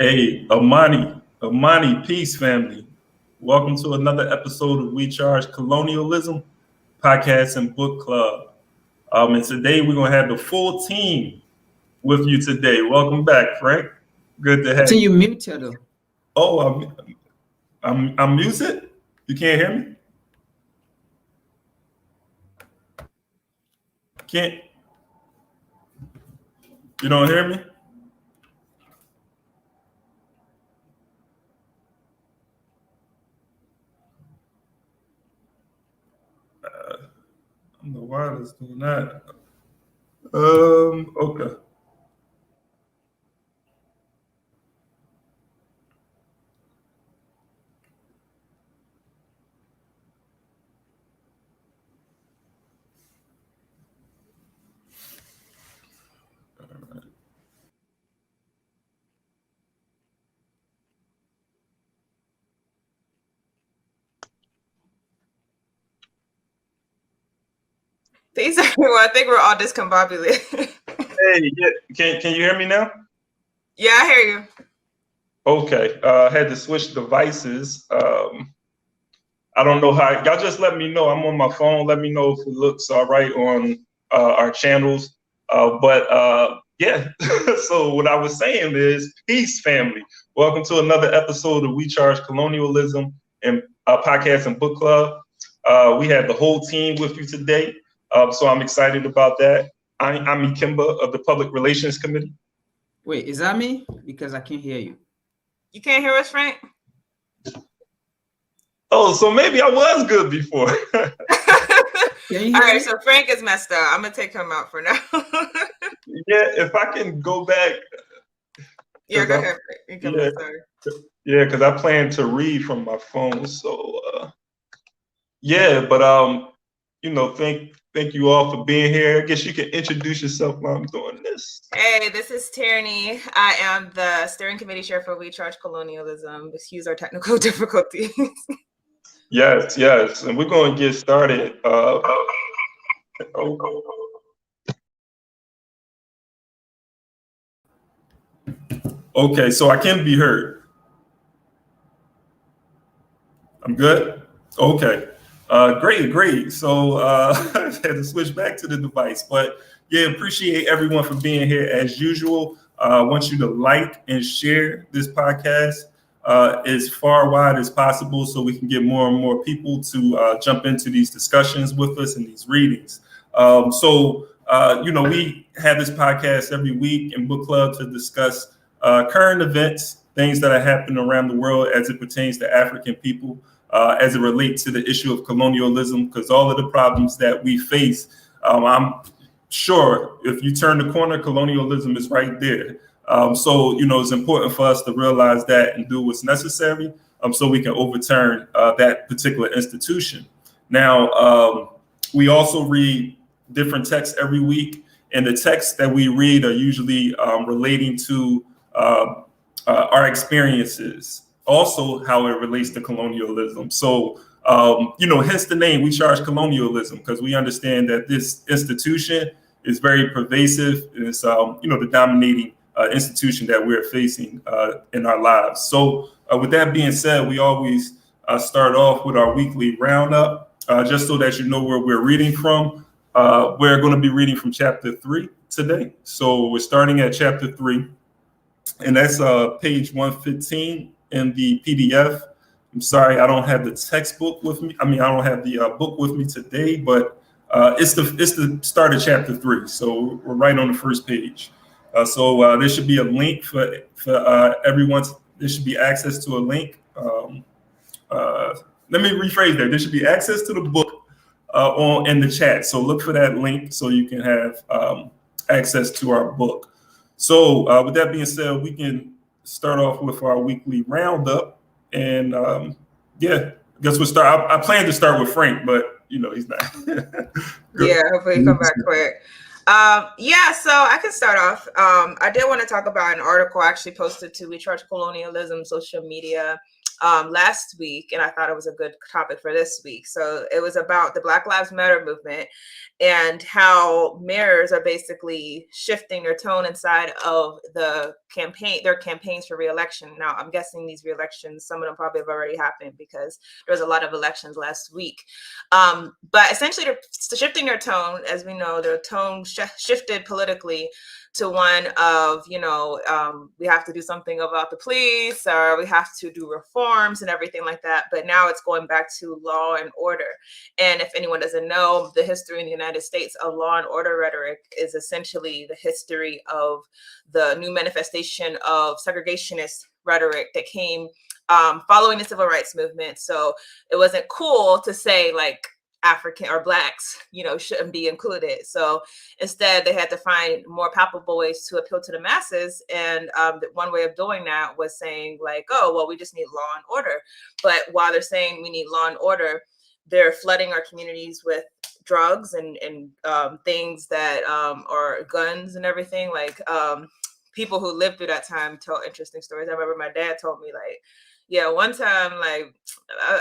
Hey, Amani, peace, family. Welcome to another episode of We Charge Colonialism podcast and book club. And today we're gonna have the full team with you today. Welcome back, Frank. Good to I have think you. you muted though. Oh, I'm muted. You can't hear me. Can't. You don't hear me. I don't know why it's doing that. Okay. Peace, everyone. I think we're all discombobulated. Hey, yeah, can you hear me now? Yeah, I hear you. Okay. Had to switch devices. I don't know how. Y'all just let me know. I'm on my phone. Let me know if it looks all right on our channels. Yeah. So what I was saying is, peace, family. Welcome to another episode of We Charge Colonialism and podcast and book club. We have the whole team with you today, so I'm excited about that. I'm Ikemba of the Public Relations Committee. Wait, is that me? Because I can't hear you. You can't hear us, Frank? Oh, so maybe I was good before. Can you hear All right, me? so Frank is messed up. I'm gonna take him out for now. Yeah, if I can go back. Yeah, go ahead, Frank. You can start. Yeah, because I plan to read from my phone. So thank you all for being here. I guess you can introduce yourself while I'm doing this. Hey, this is Tierney. I am the steering committee chair for We Charge Colonialism. Excuse our technical difficulties. Yes, and we're going to get started. Okay, so I can be heard. I'm good? Okay. Great. So I had to switch back to the device. But yeah, appreciate everyone for being here as usual. I want you to like and share this podcast as far wide as possible so we can get more and more people to jump into these discussions with us and these readings. We have this podcast every week in book club to discuss current events, things that are happening around the world as it pertains to African people, as it relates to the issue of colonialism, because all of the problems that we face, I'm sure if you turn the corner, colonialism is right there. It's important for us to realize that and do what's necessary so we can overturn that particular institution. Now, we also read different texts every week, and the texts that we read are usually relating to our experiences, also how it relates to colonialism. So, hence the name, We Charge Colonialism, because we understand that this institution is very pervasive. It's, the dominating institution that we're facing in our lives. So with that being said, we always start off with our weekly roundup, just so that you know where we're reading from. We're going to be reading from chapter 3 today. So we're starting at chapter 3, and that's page 115 in the PDF. I'm sorry, I don't have the textbook with me. I don't have the book with me today, but it's the start of chapter 3. So we're right on the first page. So there should be a link for everyone. There should be access to a link. Let me rephrase that. There should be access to the book in the chat. So look for that link so you can have access to our book. So with that being said, we can start off with our weekly roundup. And I guess we'll start. I plan to start with Frank, but he's not. Yeah, hopefully he come back quick. So I can start off. I did want to talk about an article I actually posted to We Charge Colonialism social media last week, and I thought it was a good topic for this week. So it was about the Black Lives Matter movement and how mayors are basically shifting their tone inside of the campaign, their campaigns for re-election. Now, I'm guessing these re-elections, some of them probably have already happened because there was a lot of elections last week. But essentially, they're shifting their tone. As we know, their tone shifted politically to one of, we have to do something about the police, or we have to do reforms and everything like that. But now it's going back to law and order. And if anyone doesn't know, the history in the United States of law and order rhetoric is essentially the history of the new manifestation of segregationist rhetoric that came following the civil rights movement. So it wasn't cool to say like African or Blacks, shouldn't be included. So instead, they had to find more palpable ways to appeal to the masses. And one way of doing that was saying like, oh, well, we just need law and order. But while they're saying we need law and order, they're flooding our communities with drugs and things that are guns and everything. Like people who lived through that time tell interesting stories. I remember my dad told me like, yeah, one time, like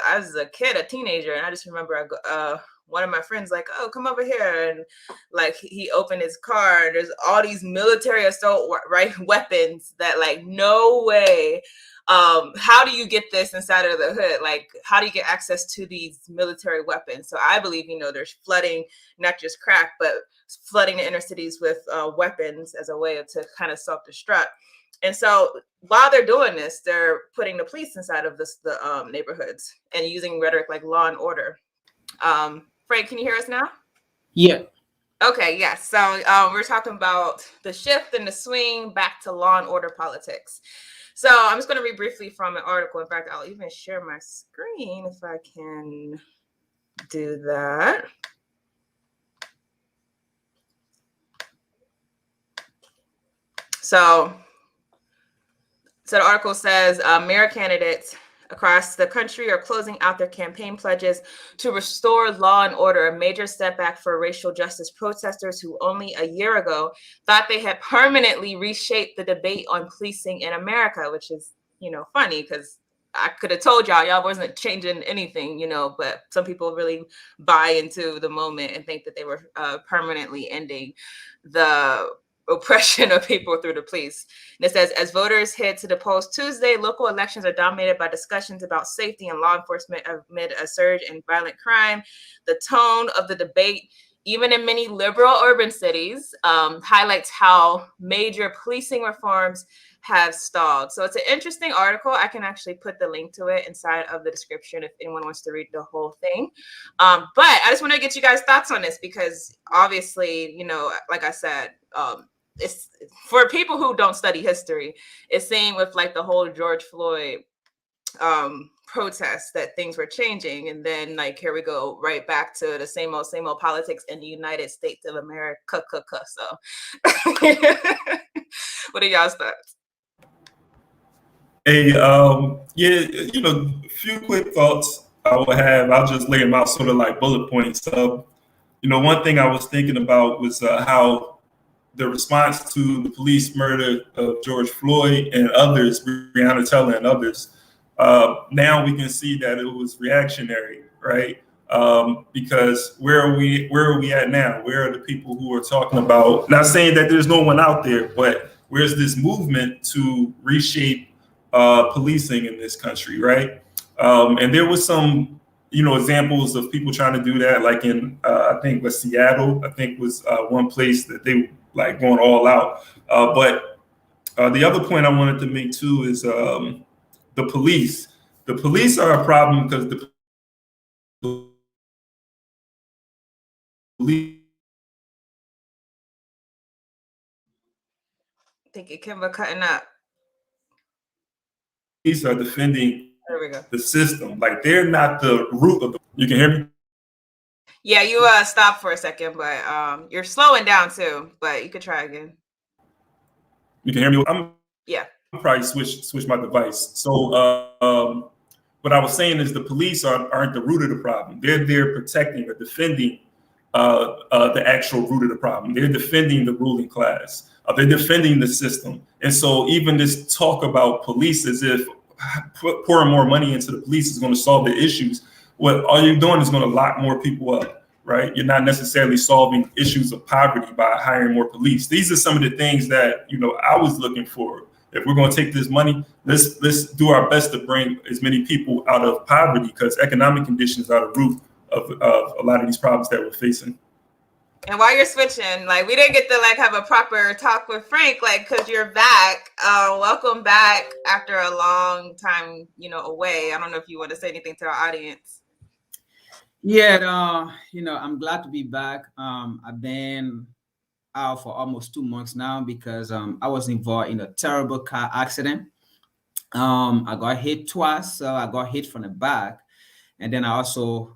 I was a kid, a teenager, and I just remember one of my friends like, oh, come over here. And like he opened his car and there's all these military assault weapons that like, no way. How do you get this inside of the hood? Like, how do you get access to these military weapons? So I believe, they're flooding not just crack, but flooding the inner cities with weapons as a way to kind of self-destruct. And so while they're doing this, they're putting the police inside of the neighborhoods and using rhetoric like law and order. Frank, can you hear us now? Yeah. Okay, yes. So we're talking about the shift and the swing back to law and order politics. So I'm just going to read briefly from an article. In fact, I'll even share my screen if I can do that. So the article says mayor candidates across the country are closing out their campaign pledges to restore law and order, a major setback for racial justice protesters who only a year ago thought they had permanently reshaped the debate on policing in America, which is, funny because I could have told y'all wasn't changing anything, but some people really buy into the moment and think that they were permanently ending the oppression of people through the police. And it says, as voters head to the polls Tuesday, local elections are dominated by discussions about safety and law enforcement amid a surge in violent crime. The tone of the debate, even in many liberal urban cities, highlights how major policing reforms have stalled. So it's an interesting article. I can actually put the link to it inside of the description if anyone wants to read the whole thing. But I just want to get you guys' thoughts on this because obviously, like I said, it's for people who don't study history. It's same with like the whole George Floyd protests that things were changing, and then like here we go right back to the same old politics in the United States of America. So, what are y'all's thoughts? Hey, a few quick thoughts I will have. I'll just lay them out sort of like bullet points. One thing I was thinking about was how the response to the police murder of George Floyd and others, Breonna Taylor and others, now we can see that it was reactionary, right? Because where are we at now? Where are the people who are talking about, not saying that there's no one out there, but where's this movement to reshape policing in this country, right? And there was some, examples of people trying to do that, like in, I think Seattle, I think was one place that they like going all out. But the other point I wanted to make too is the police. The police are a problem because the police. I think it can be cutting up. Police are defending There we go. the system. Like they're not the root of the. You can hear me? Yeah, you stopped for a second, but you're slowing down too. But you could try again. You can hear me? Yeah. I'll probably switch my device. So what I was saying is the police aren't the root of the problem. They're there protecting or defending the actual root of the problem. They're defending the ruling class. They're defending the system. And so even this talk about police as if pouring more money into the police is going to solve the issues. What all you're doing is going to lock more people up, right? You're not necessarily solving issues of poverty by hiring more police. These are some of the things that, I was looking for. If we're going to take this money, let's do our best to bring as many people out of poverty, because economic conditions are the root of a lot of these problems that we're facing. And while you're switching, we didn't get to have a proper talk with Frank, because you're back. Welcome back after a long time, away. I don't know if you want to say anything to our audience. Yeah, I'm glad to be back. I've been out for almost 2 months now because I was involved in a terrible car accident. I got hit twice. So I got hit from the back, and then I also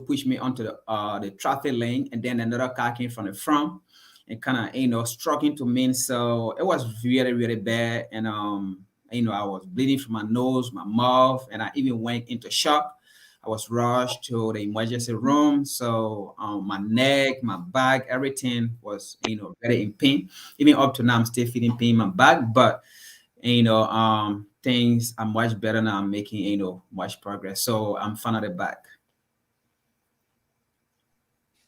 pushed me onto the traffic lane, and then another car came from the front and kind of struck into me. So it was really, really bad, and I was bleeding from my nose, my mouth, and I even went into shock. I was rushed to the emergency room. So my neck, my back, everything was, very in pain. Even up to now, I'm still feeling pain in my back, but, things are much better now. I'm making, much progress. So I'm finally back.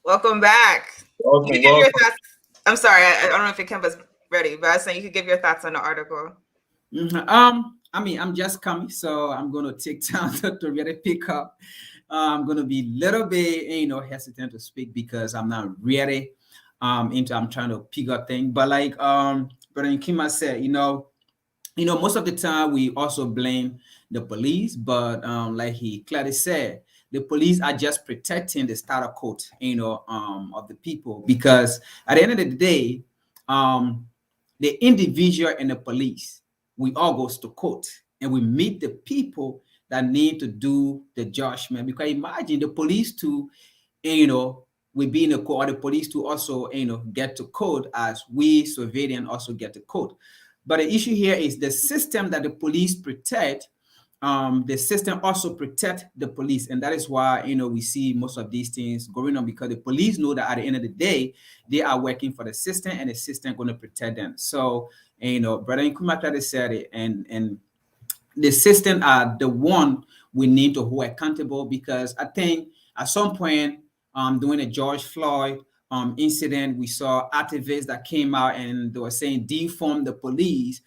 Welcome back. Welcome, you can give your thoughts. I'm sorry, I don't know if Ikemba's ready, but I was saying you could give your thoughts on the article. I'm just coming, so I'm going to take time to really pick up. I'm going to be a little bit, hesitant to speak because I'm not really I'm trying to pick up things. But like Brother Nkima said, most of the time we also blame the police, but like he clearly said, the police are just protecting the status quo, of the people, because at the end of the day, the individual and the police, we all goes to court and we meet the people that need to do the judgment. Because imagine the police to, we be in the court, or the police to also, get to court as we civilians also get to court. But the issue here is the system that the police protect. The system also protect the police, and that is why we see most of these things going on, because the police know that at the end of the day they are working for the system, and the system going to protect them. So Brother Nkrumah said it, and the system are the one we need to hold accountable, because I think at some point during the George Floyd incident, we saw activists that came out and they were saying defund the police,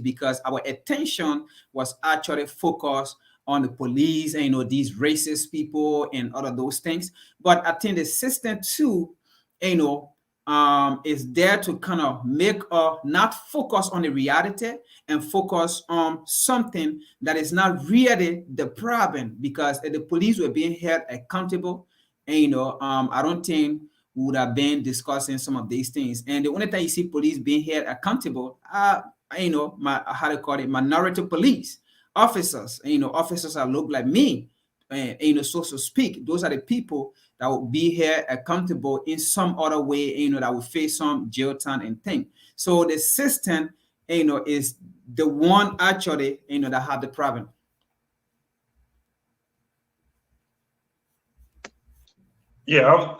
because our attention was actually focused on the police and these racist people and all of those things. But I think the system too, is there to kind of make not focus on the reality and focus on something that is not really the problem, because if the police were being held accountable, I don't think we would have been discussing some of these things. And the only time you see police being held accountable are, minority police officers, officers that look like me, so to speak. Those are the people that will be here accountable in some other way, that will face some jail time and thing. So the system, is the one actually, that have the problem. Yeah,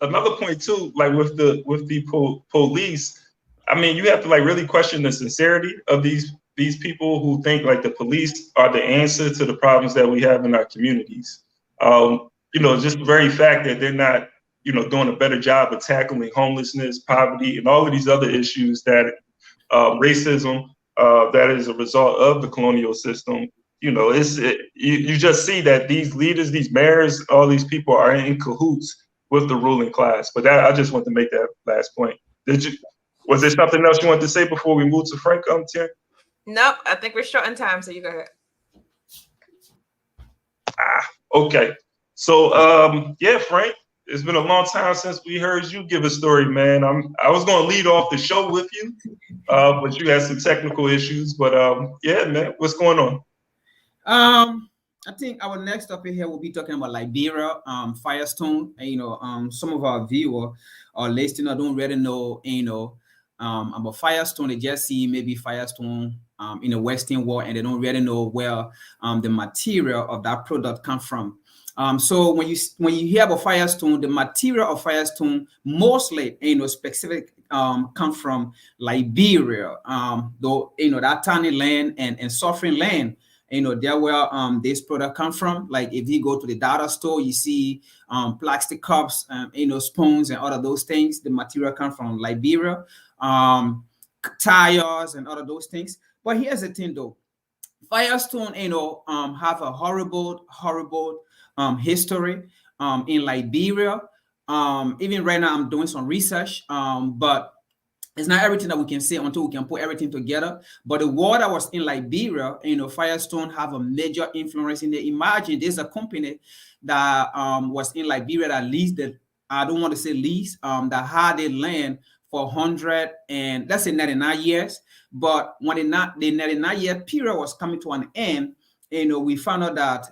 another point too, like with the police, I mean, you have to really question the sincerity of these people who think like the police are the answer to the problems that we have in our communities. Just the very fact that they're not, doing a better job of tackling homelessness, poverty, and all of these other issues that racism that is a result of the colonial system. You just see that these leaders, these mayors, all these people are in cahoots with the ruling class. But I just want to make that last point. Was there something else you wanted to say before we move to Frank, Terry? Nope, I think we're short on time, so you go ahead. Okay. So, Frank, it's been a long time since we heard you give a story, man. I was going to lead off the show with you, but you had some technical issues. But man, what's going on? I think our next topic here will be talking about Liberia, Firestone. Some of our viewers or listeners don't really know, about Firestone. They just see maybe Firestone in the Western world, and they don't really know where the material of that product come from. So when you hear about Firestone, the material of Firestone mostly, come from Liberia, though, that tiny land and suffering land. There where this product come from. Like if you go to the dollar store, you see plastic cups, spoons and all of those things. The material come from Liberia, tires and all of those things. But here's the thing though, Firestone, have a horrible history in Liberia. Even right now, I'm doing some research, but it's not everything that we can say until we can put everything together. But the war that was in Liberia, Firestone have a major influence in the. Imagine there's a company that was in Liberia that leased the, I don't want to say lease, that had the land for 100 and let's say 99 years. But when the 99-year period was coming to an end, we found out that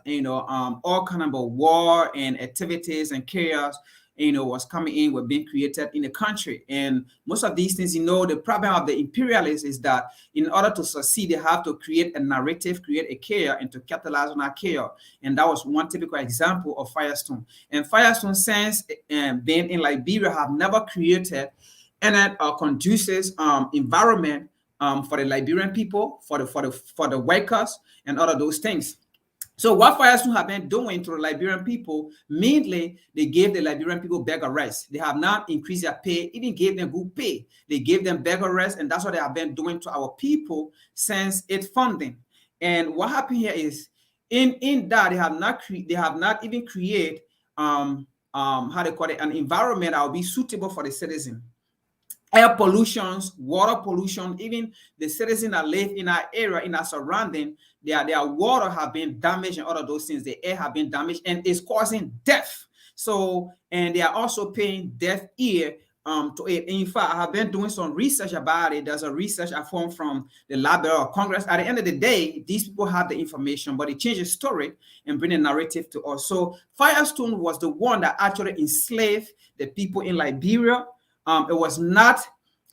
all kind of war and activities and chaos was coming in, were being created in the country. And most of these things, the problem of the imperialists is that in order to succeed, they have to create a narrative, create a chaos, and to capitalize on that chaos. And that was one typical example of Firestone. And Firestone, since being in Liberia, have never created any conducive environment for the Liberian people, for the workers, and all of those things. So what Firestone have been doing to the Liberian people, mainly they gave the Liberian people beggar rest. They have not increased their pay, even gave them good pay. They gave them beggar rest, and that's what they have been doing to our people since its funding. And what happened here is, in that they have not even created how they call it, an environment that will be suitable for the citizen. Air pollution, water pollution, even the citizens that live in our area, in our surrounding, their water have been damaged and all of those things. The air have been damaged and it's causing death. So, and they are also paying deaf ear to it. In fact, I have been doing some research about it. There's a research I found from the Library of Congress. At the end of the day, these people have the information, but they change the story and bring a narrative to us. So Firestone was the one that actually enslaved the people in Liberia. It was not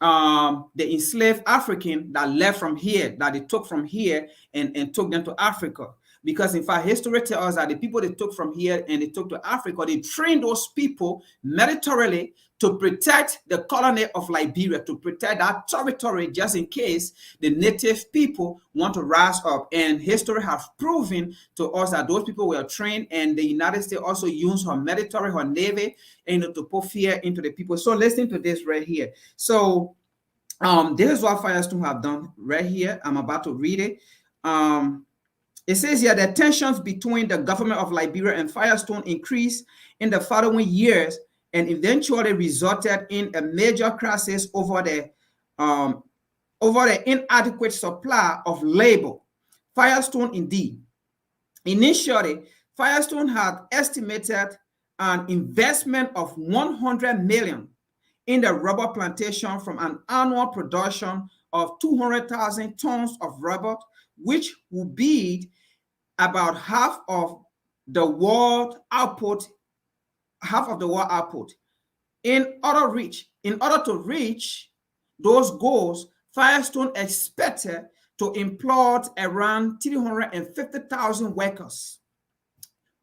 the enslaved African that left from here, that they took from here and took them to Africa. Because in fact, history tells us that the people they took from here and they took to Africa, they trained those people militarily to protect the colony of Liberia, to protect that territory just in case the native people want to rise up. And history has proven to us that those people were trained, and the United States also used her military, her navy, to put fear into the people. So listen to this right here. So this is what Firestone have done right here. I'm about to read it. It says here that tensions between the government of Liberia and Firestone increased in the following years and eventually resulted in a major crisis over the inadequate supply of labor. Firestone, indeed. Initially, Firestone had estimated an investment of $100 million in the rubber plantation from an annual production of 200,000 tons of rubber, which would be about half of the world output. In order to reach those goals, Firestone expected to employ around 350,000 workers,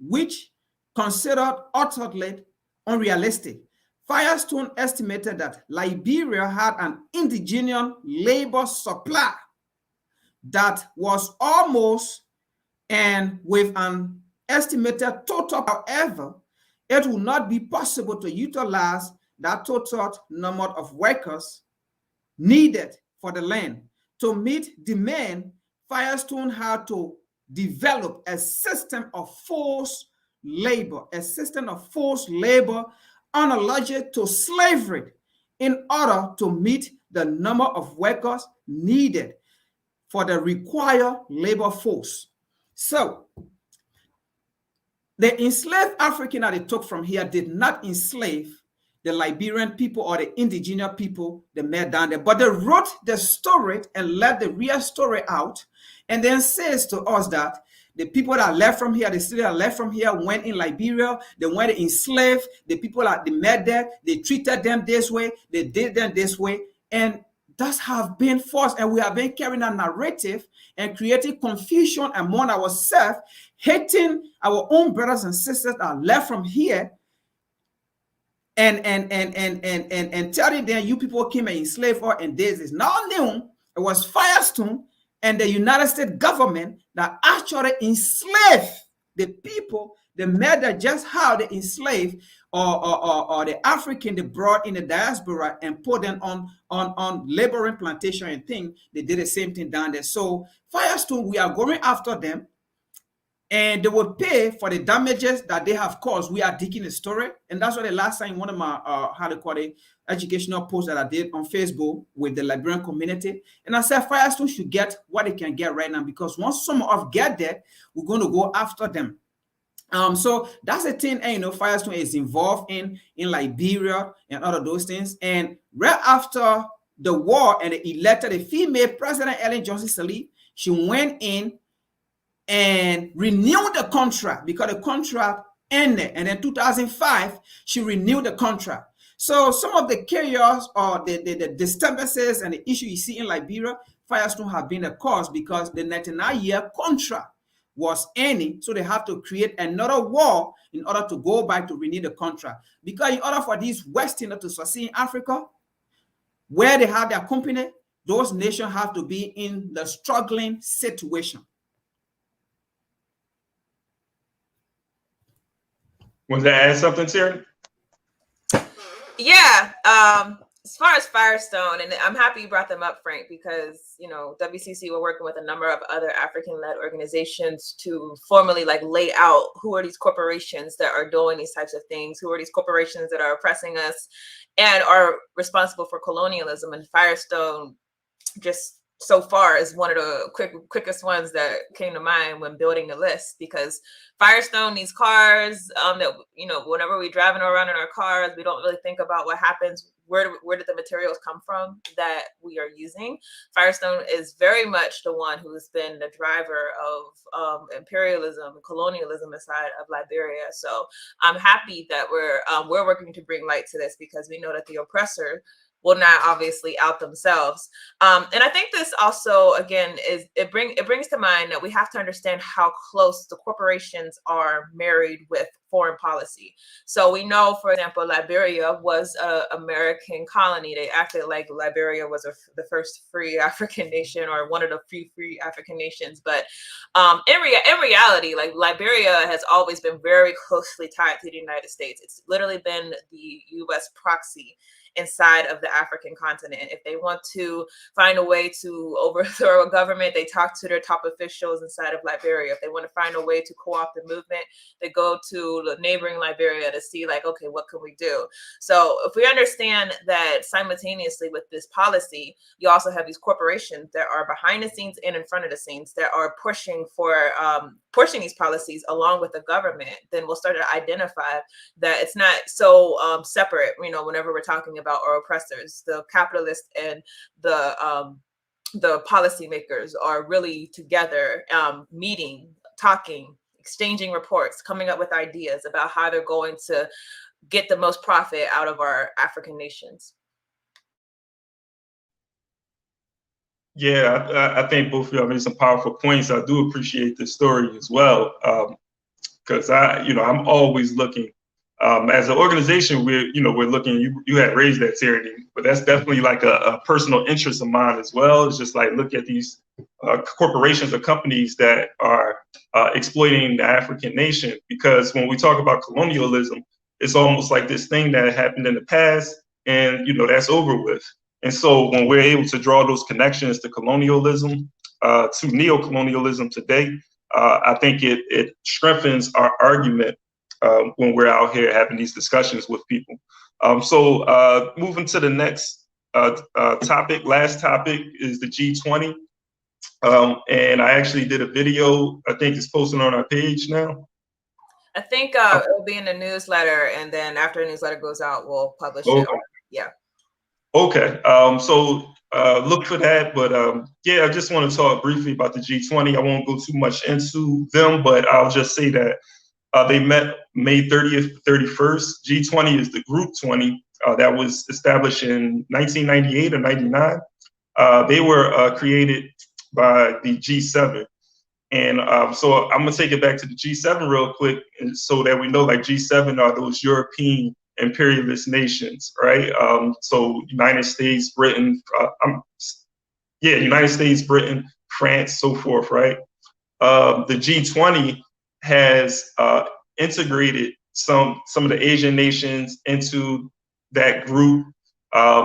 which considered utterly unrealistic. Firestone estimated that Liberia had an indigenous labor supply that was almost, and with an estimated total, however, it will not be possible to utilize that total number of workers needed for the land. To meet demand, Firestone had to develop a system of forced labor, analogic to slavery, in order to meet the number of workers needed for the required labor force. So, the enslaved African that they took from here did not enslave the Liberian people or the indigenous people they met down there, but they wrote the story and let the real story out, and then says to us that the people that left from here, the city that left from here, went in Liberia, they went enslaved, the people that they met there, they treated them this way, they did them this way, and that have been false, and we have been carrying a narrative and creating confusion among ourselves, hating our own brothers and sisters that left from here, and telling them you people came and enslaved her, and this is not new. It was Firestone and the United States government that actually enslaved the people. They murdered just how they enslaved or the African they brought in the diaspora and put them on laboring plantation and thing. They did the same thing down there. So Firestone, we are going after them, and they will pay for the damages that they have caused. We are digging the story, and that's what the last time one of my how to call it educational posts that I did on Facebook with the Liberian community, and I said Firestone should get what they can get right now, because once some of us get there, we're going to go after them. So that's the thing, and Firestone is involved in Liberia and other those things. And right after the war, and they elected a female president, Ellen Johnson Sirleaf, she went in and renewed the contract because the contract ended. And in 2005, she renewed the contract. So some of the chaos or the disturbances and the issue you see in Liberia, Firestone have been a cause, because the 99-year contract was ending, so they have to create another war in order to go back to renew the contract. Because in order for these Westerners to succeed in Africa, where they have their company, those nations have to be in the struggling situation. Want to add something, Terry? Yeah. As far as Firestone, and I'm happy you brought them up, Frank, because WCC, we're working with a number of other African-led organizations to formally lay out who are these corporations that are doing these types of things, who are these corporations that are oppressing us and are responsible for colonialism. And Firestone just so far is one of the quickest ones that came to mind when building the list, because Firestone, these cars that whenever we're driving around in our cars, we don't really think about what happens. Where did the materials come from that we are using? Firestone is very much the one who's been the driver of imperialism and colonialism inside of Liberia. So I'm happy that we're working to bring light to this, because we know that the oppressor will not obviously out themselves. And I think this also, again, it brings to mind that we have to understand how close the corporations are married with foreign policy. So we know, for example, Liberia was an American colony. They acted like Liberia was the first free African nation, or one of the few free African nations. But in reality, Liberia has always been very closely tied to the United States. It's literally been the U.S. proxy inside of the African continent. If they want to find a way to overthrow a government, they talk to their top officials inside of Liberia. If they want to find a way to co-opt the movement, they go to the neighboring Liberia to see okay, what can we do? So if we understand that simultaneously with this policy, you also have these corporations that are behind the scenes and in front of the scenes that are pushing these policies along with the government, then we'll start to identify that it's not so separate, whenever we're talking about our oppressors. The capitalists and the policymakers are really together, meeting, talking, exchanging reports, coming up with ideas about how they're going to get the most profit out of our African nations. Yeah, I think both of y'all made some powerful points. I do appreciate this story as well, because I'm always looking. As an organization, we're looking. You had raised that, Terry, but that's definitely a personal interest of mine as well. It's just look at these corporations or companies that are exploiting the African nation. Because when we talk about colonialism, it's almost like this thing that happened in the past, and that's over with. And so when we're able to draw those connections to colonialism, to neocolonialism today, I think it strengthens our argument when we're out here having these discussions with people. So moving to the next topic, last topic is the G20. And I actually did a video, I think it's posted on our page now. I think it will be in the newsletter, and then after the newsletter goes out, we'll publish it. Yeah. Okay, so look for that. But yeah, I just want to talk briefly about the G20. I won't go too much into them, but I'll just say that they met May 30th to 31st. G20 is the group 20 that was established in 1998 or 99. They were created by the G7. And so I'm going to take it back to the G7 real quick, and so that we know G7 are those European imperialist nations, right? So United States, Britain, United States, Britain, France, so forth, right? The G20 has integrated some of the Asian nations into that group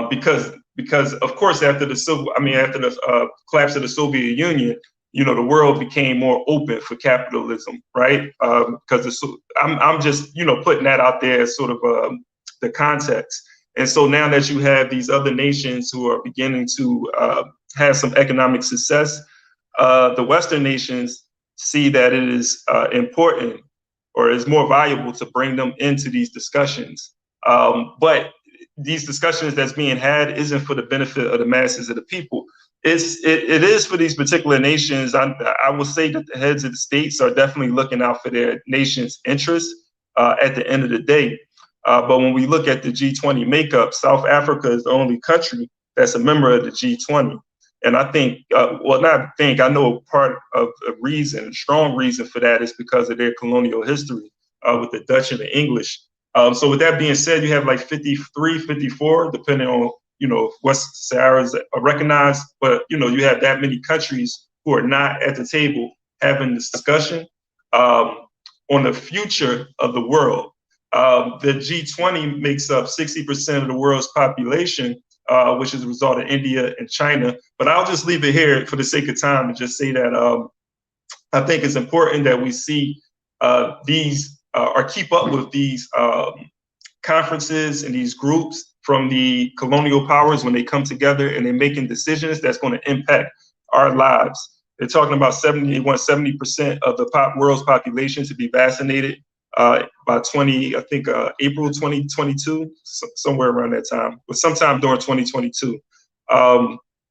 because of course after the collapse of the Soviet Union, the world became more open for capitalism, right? Because I'm just putting that out there as sort of the context. And so now that you have these other nations who are beginning to have some economic success, the Western nations see that it is important or is more valuable to bring them into these discussions. But these discussions that's being had isn't for the benefit of the masses of the people. It is for these particular nations. I will say that the heads of the states are definitely looking out for their nation's interests at the end of the day. But when we look at the G20 makeup, South Africa is the only country that's a member of the G20. And I think, I know part of a reason, a strong reason for that is because of their colonial history with the Dutch and the English. So with that being said, you have like 53, 54, depending on, West Sahara's recognized, but, you have that many countries who are not at the table having this discussion on the future of the world. The G20 makes up 60% of the world's population, which is a result of India and China. But I'll just leave it here for the sake of time and just say that I think it's important that we see these or keep up with these conferences and these groups from the colonial powers when they come together and they're making decisions that's going to impact our lives. They're talking about 70% of the world's population to be vaccinated by April 2022, somewhere around that time, but sometime during 2022.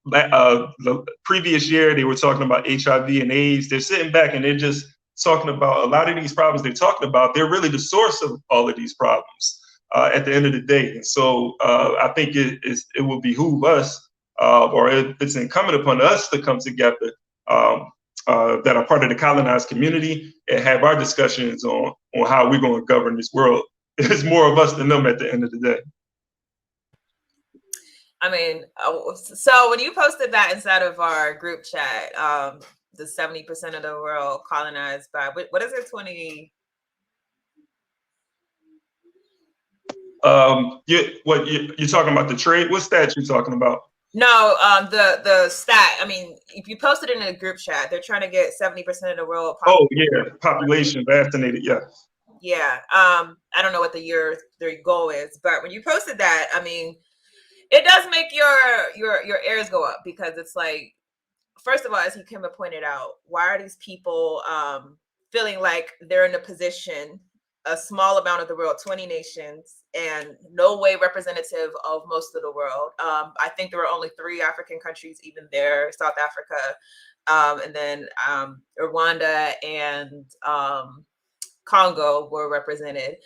The previous year, they were talking about HIV and AIDS. They're sitting back and they're just talking about a lot of these problems they're talking about. They're really the source of all of these problems at the end of the day. And so I think it will behoove us, or it's incumbent upon us to come together that are part of the colonized community and have our discussions on how we're going to govern this world. It's more of us than them at the end of the day. I mean, so when you posted that inside of our group chat, the 70% of the world colonized by, what is it, 20? You're talking about the trade? What stat you talking about? No, the stat. I mean, if you posted it in a group chat, they're trying to get 70% of the world. Population vaccinated. Yeah. Yeah. I don't know what their goal is, but when you posted that, I mean, it does make your ears go up, because it's like, first of all, as Kim pointed out, why are these people feeling like they're in a position, a small amount of the world, 20 nations, and no way representative of most of the world? I think there were only 3 African countries even there, South Africa, and then Rwanda and Congo were represented.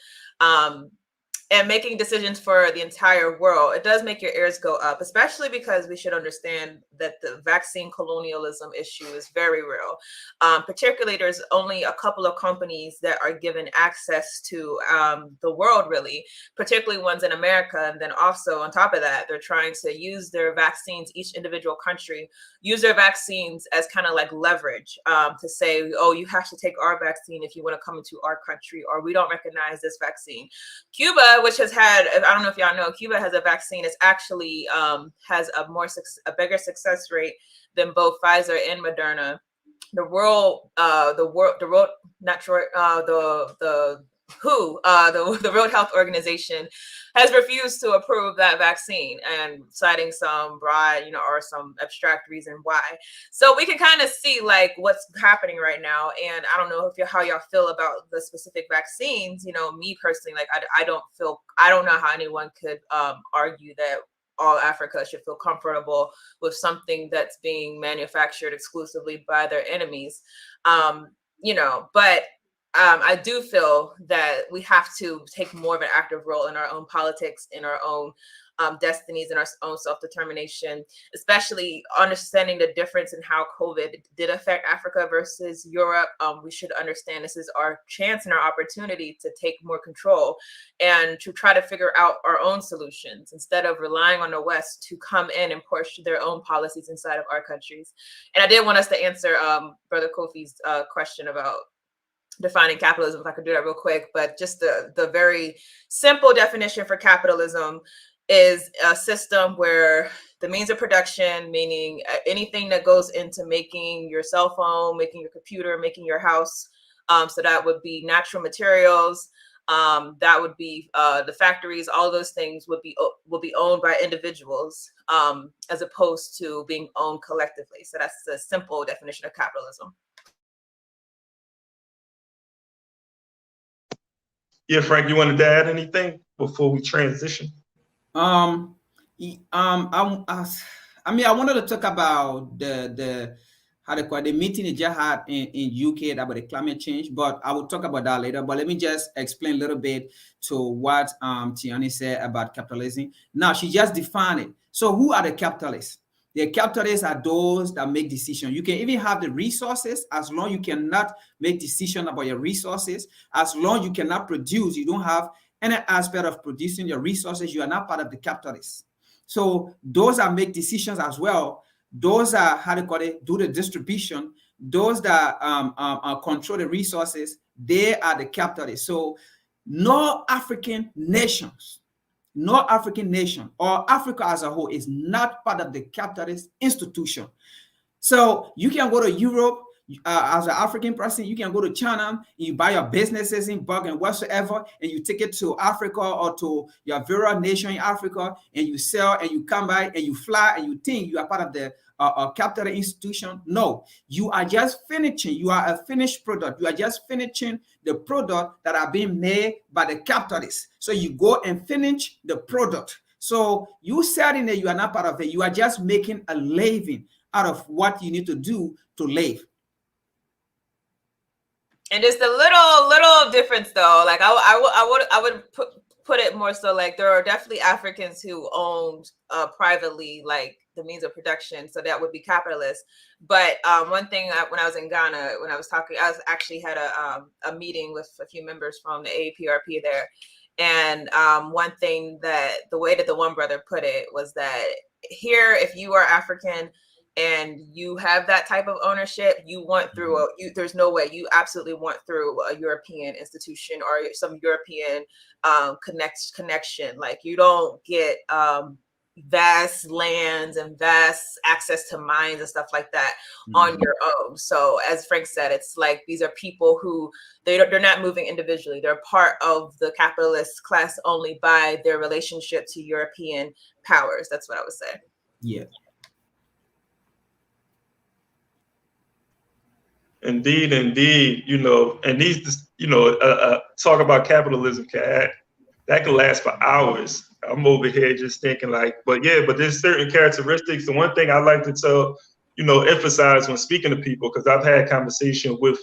And making decisions for the entire world, it does make your ears go up, especially because we should understand that the vaccine colonialism issue is very real. Particularly, there's only a couple of companies that are given access to the world, really, particularly ones in America. And then also on top of that, they're trying to use their vaccines, each individual country, use their vaccines as kind of like leverage to say, oh, you have to take our vaccine if you want to come into our country, or we don't recognize this vaccine. Cuba, which has had, I don't know if y'all know, Cuba has a vaccine that's actually has a bigger success rate than both Pfizer and Moderna. The World Health Organization has refused to approve that vaccine, and citing some broad, or some abstract reason why. So we can kind of see like what's happening right now. And I don't know how y'all feel about the specific vaccines. Me personally, like I don't know how anyone could argue that all Africa should feel comfortable with something that's being manufactured exclusively by their enemies. But I do feel that we have to take more of an active role in our own politics, in our own destinies and our own self-determination, especially understanding the difference in how COVID did affect Africa versus Europe. We should understand this is our chance and our opportunity to take more control and to try to figure out our own solutions instead of relying on the West to come in and push their own policies inside of our countries. And I did want us to answer Brother Kofi's question about defining capitalism, if I could do that real quick. But just the very simple definition for capitalism is a system where the means of production, meaning anything that goes into making your cell phone, making your computer, making your house. So that would be natural materials. That would be the factories. All those things will be owned by individuals as opposed to being owned collectively. So that's the simple definition of capitalism. Yeah, Frank, you wanted to add anything before we transition? I wanted to talk about the how they call it, the meeting they just had in UK about the climate change, but I will talk about that later. But let me just explain a little bit to what Tiani said about capitalism. Now, she just defined it. So who are the capitalists? The capitalists are those that make decisions. You can even have the resources, as long as you cannot make decisions about your resources, as long as you cannot produce, you don't have any aspect of producing your resources, you are not part of the capitalists. So those that make decisions as well, those are, how they call it, do the distribution, those that control the resources, they are the capitalists. So no African nation or Africa as a whole is not part of the capitalist institution. So you can go to Europe as an African person, you can go to China, you buy your businesses in bulk and whatsoever, and you take it to Africa or to your various nation in Africa, and you sell and you come back and you fly and you think you are part of the capital institution. No, you are just finishing. You are a finished product. You are just finishing the product that are being made by the capitalists. So you go and finish the product. So you selling it, you are not part of it. You are just making a living out of what you need to do to live. And just a little difference though. Like I would put it more so like there are definitely Africans who owned privately like the means of production, so that would be capitalist. But one thing when I was in Ghana, when I was talking, I was actually had a meeting with a few members from the AAPRP there, and one thing that the way that the one brother put it was that here, if you are African and you have that type of ownership, you want through there's no way, you absolutely want through a European institution or some European connection. Like you don't get vast lands and vast access to mines and stuff like that on your own. So as Frank said, it's like these are people who they're not moving individually. They're part of the capitalist class only by their relationship to European powers. That's what I would say. Yeah. Indeed. You know, and these, you know, talk about capitalism, that can last for hours. I'm over here just thinking like, but there's certain characteristics. The one thing I like to tell, you know, emphasize when speaking to people, because I've had conversation with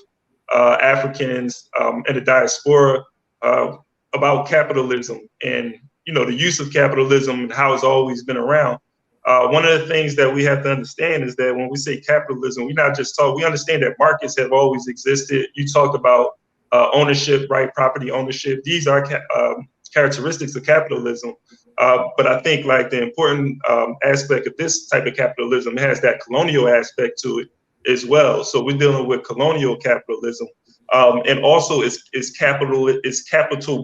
Africans in the diaspora about capitalism and, you know, the use of capitalism and how it's always been around. One of the things that we have to understand is that when we say capitalism, we understand that markets have always existed. You talked about ownership, right? Property ownership. These are characteristics of capitalism. But I think like the important aspect of this type of capitalism has that colonial aspect to it as well. So we're dealing with colonial capitalism. And also it's capital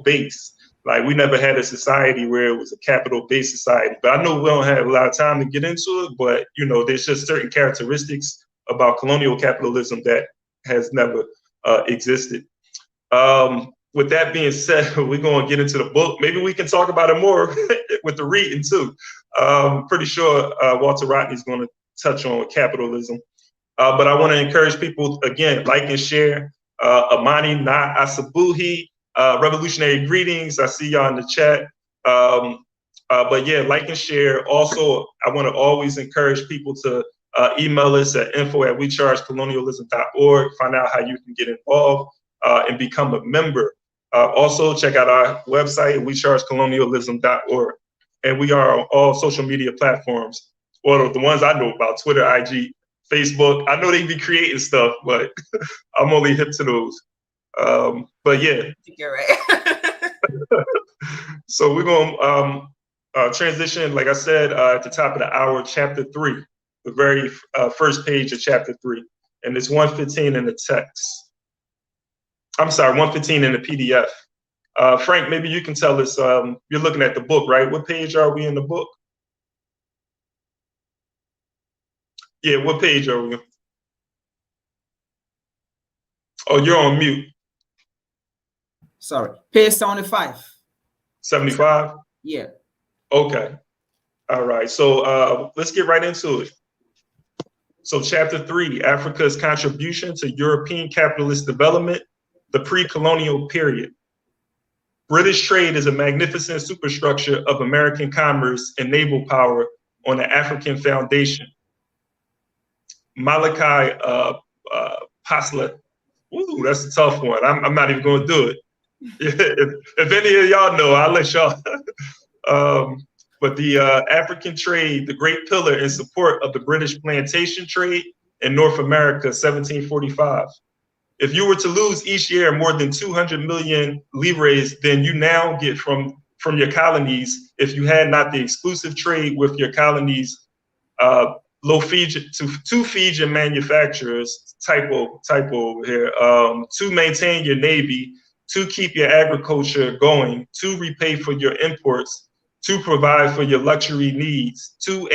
based. Like we never had a society where it was a capital-based society. But I know we don't have a lot of time to get into it, but you know, there's just certain characteristics about colonial capitalism that has never existed. With that being said, we're going to get into the book. Maybe we can talk about it more with the reading too. Pretty sure Walter Rodney is going to touch on capitalism. But I want to encourage people, again, like and share. Amani Na Asabuhi. Revolutionary greetings. I see y'all in the chat. But yeah, like and share. Also, I want to always encourage people to email us at info@wechargecolonialism.org. Find out how you can get involved and become a member. Also, check out our website at wechargecolonialism.org. and we are on all social media platforms. Well, the ones I know about: Twitter, IG, Facebook. I know they be creating stuff, but I'm only hip to those. But yeah. You're right. So we're going to transition, like I said, at the top of the hour, chapter 3, the very first page of chapter 3. And it's 115 in the text. I'm sorry, 115 in the PDF. Frank, maybe you can tell us, you're looking at the book, right? What page are we in the book? Yeah, what page are we? Oh, you're on mute. Sorry, page 75. 75? Yeah. Okay. All right. So let's get right into it. So chapter 3, Africa's contribution to European capitalist development, the pre-colonial period. British trade is a magnificent superstructure of American commerce and naval power on the African foundation. Malachi Pasla. Ooh, that's a tough one. I'm not even going to do it. If any of y'all know, I'll let y'all. But the African trade, the great pillar in support of the British plantation trade in North America, 1745. If you were to lose each year more than 200 million livres than you now get from your colonies, if you had not the exclusive trade with your colonies, to feed your manufacturers, typo here, to maintain your navy, to keep your agriculture going, to repay for your imports, to provide for your luxury needs, to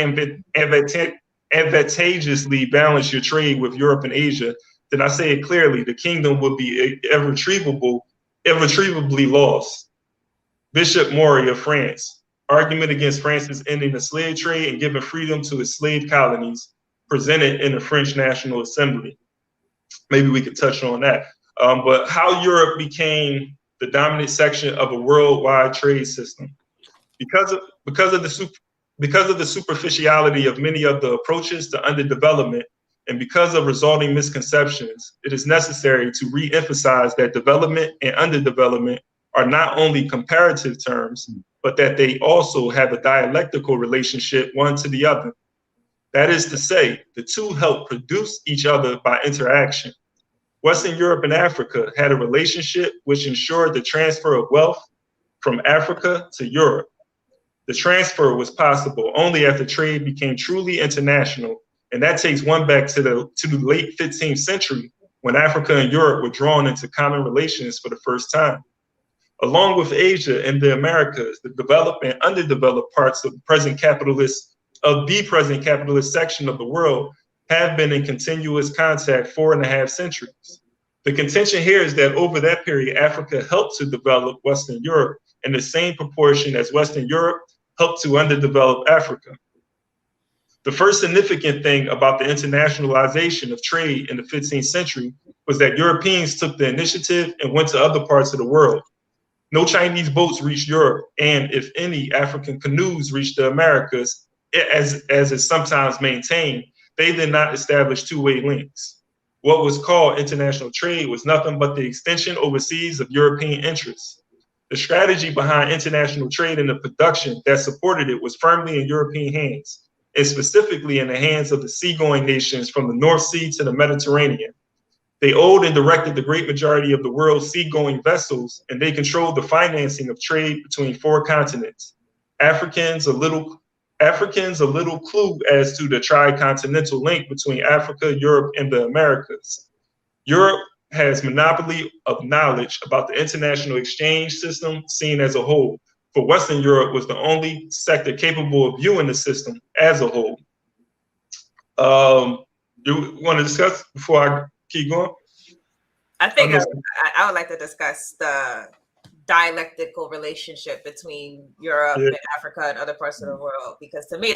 advantageously balance your trade with Europe and Asia, then I say it clearly, the kingdom would be irretrievably lost. Bishop Maury of France, argument against France's ending the slave trade and giving freedom to its slave colonies, presented in the French National Assembly. Maybe we could touch on that. But how Europe became the dominant section of a worldwide trade system. Because of the superficiality of many of the approaches to underdevelopment, and because of resulting misconceptions, it is necessary to re-emphasize that development and underdevelopment are not only comparative terms, but that they also have a dialectical relationship one to the other. That is to say, the two help produce each other by interaction. Western Europe and Africa had a relationship which ensured the transfer of wealth from Africa to Europe. The transfer was possible only after trade became truly international, and that takes one back to the late 15th century, when Africa and Europe were drawn into common relations for the first time. Along with Asia and the Americas, the developed and underdeveloped parts of the present capitalist section of the world have been in continuous contact 4.5 centuries. The contention here is that over that period, Africa helped to develop Western Europe in the same proportion as Western Europe helped to underdevelop Africa. The first significant thing about the internationalization of trade in the 15th century was that Europeans took the initiative and went to other parts of the world. No Chinese boats reached Europe, and if any African canoes reached the Americas, as is sometimes maintained, they did not establish two-way links. What was called international trade was nothing but the extension overseas of European interests. The strategy behind international trade and the production that supported it was firmly in European hands, and specifically in the hands of the seagoing nations from the North Sea to the Mediterranean. They owned and directed the great majority of the world's seagoing vessels, and they controlled the financing of trade between 4 continents. Africans a little clue as to the tri-continental link between Africa, Europe, and the Americas. Europe has monopoly of knowledge about the international exchange system seen as a whole, for Western Europe was the only sector capable of viewing the system as a whole. You want to discuss before I keep going? I think I would like to discuss the dialectical relationship between Europe and Africa and other parts of the world, because to me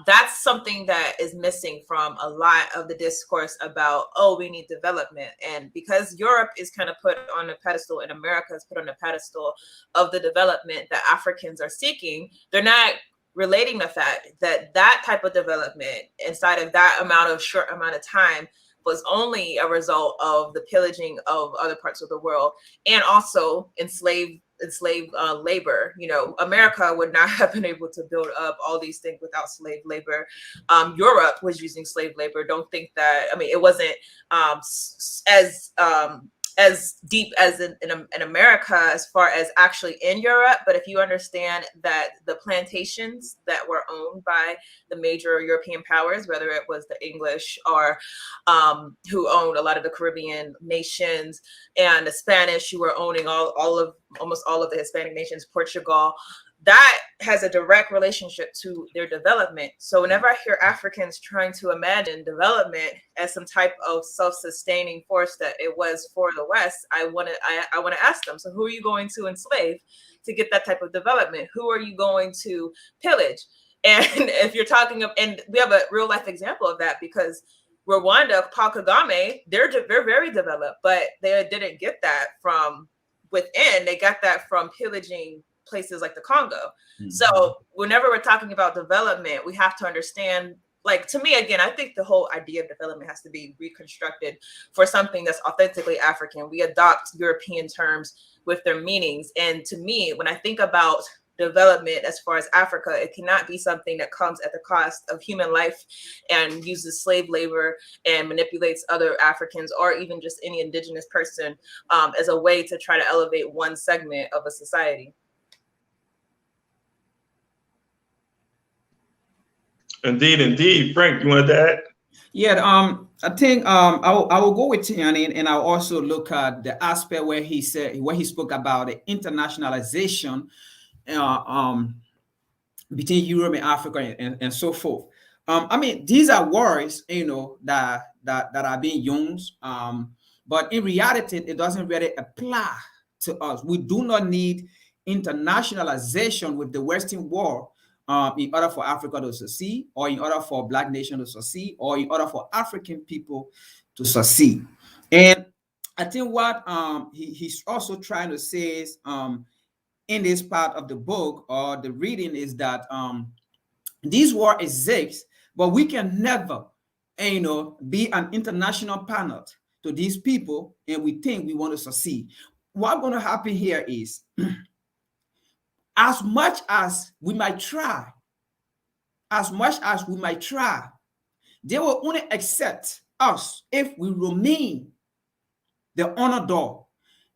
that's something that is missing from a lot of the discourse about, oh, we need development. And because Europe is kind of put on a pedestal and America is put on a pedestal of the development that Africans are seeking, they're not relating the fact that that type of development inside of that short amount of time was only a result of the pillaging of other parts of the world and also enslaved labor. You know, America would not have been able to build up all these things without slave labor. Europe was using slave labor. Don't think that, I mean, it wasn't as deep as in America as far as actually in Europe. But if you understand that the plantations that were owned by the major European powers, whether it was the English or who owned a lot of the Caribbean nations, and the Spanish who were owning almost all of the Hispanic nations, Portugal, that has a direct relationship to their development. So whenever I hear Africans trying to imagine development as some type of self-sustaining force that it was for the West, I want to ask them, so who are you going to enslave to get that type of development? Who are you going to pillage? And if you're talking of, and we have a real life example of that, because Rwanda, Paul Kagame, they're very developed, but they didn't get that from within. They got that from pillaging places like the Congo. Mm-hmm. So whenever we're talking about development, we have to understand, like, to me, again, I think the whole idea of development has to be reconstructed for something that's authentically African. We adopt European terms with their meanings. And to me, when I think about development as far as Africa, it cannot be something that comes at the cost of human life and uses slave labor and manipulates other Africans or even just any indigenous person as a way to try to elevate one segment of a society. Indeed. Frank, you want to add? Yeah, I think I will go with Tiani, and I'll also look at the aspect where he spoke about the internationalization between Europe and Africa and so forth. I mean, these are words, that are being used, but in reality, it doesn't really apply to us. We do not need internationalization with the Western world in order for Africa to succeed, or in order for Black nations to succeed, or in order for African people to succeed. And I think what he's also trying to say is, in this part of the book or the reading, is that these war exist, but we can never, be an international partner to these people, and we think we want to succeed. What's going to happen here is, as much as we might try, they will only accept us if we remain the underdog.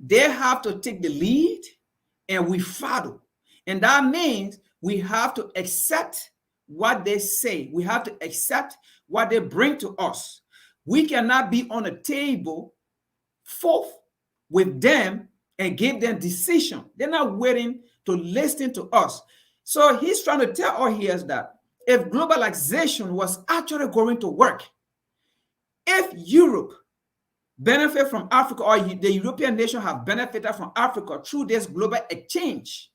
They have to take the lead and we follow. And that means we have to accept what they say. We have to accept what they bring to us. We cannot be on a table forth with them and give them decision. They're not waiting to listen to us. So he's trying to tell us here that if globalization was actually going to work, if Europe benefit from Africa, or the European nation have benefited from Africa through this global exchange,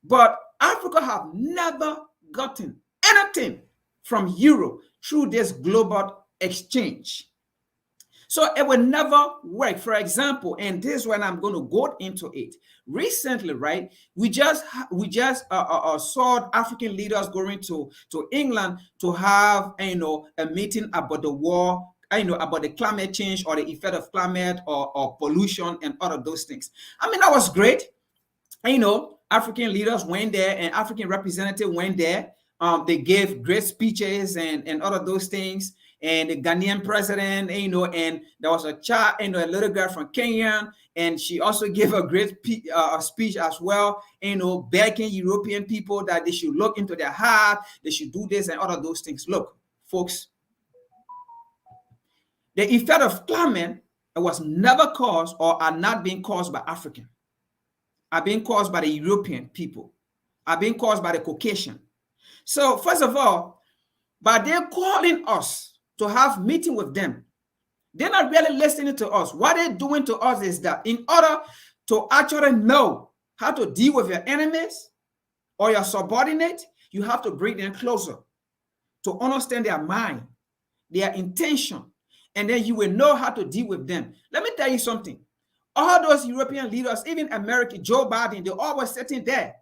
but Africa have never gotten anything from Europe through this global exchange. So it will never work. For example, and this is when I'm going to go into it. Recently, right, we just saw African leaders going to England to have a meeting about the war, about the climate change or the effect of climate or pollution and all of those things. I mean, that was great. African leaders went there and African representatives went there. They gave great speeches and all of those things. And the Ghanaian president, and there was a child, a little girl from Kenya, and she also gave a great speech as well, begging European people that they should look into their heart, they should do this and all of those things. Look, folks, the effect of climate was never caused or are not being caused by African, are being caused by the European people, are being caused by the Caucasian. So first of all, by they're calling us to have meeting with them, they're not really listening to us. What they're doing to us is that in order to actually know how to deal with your enemies or your subordinate, you have to bring them closer to understand their mind, their intention, and then you will know how to deal with them. Let me tell you something. All those European leaders, even America, Joe Biden, they all were sitting there.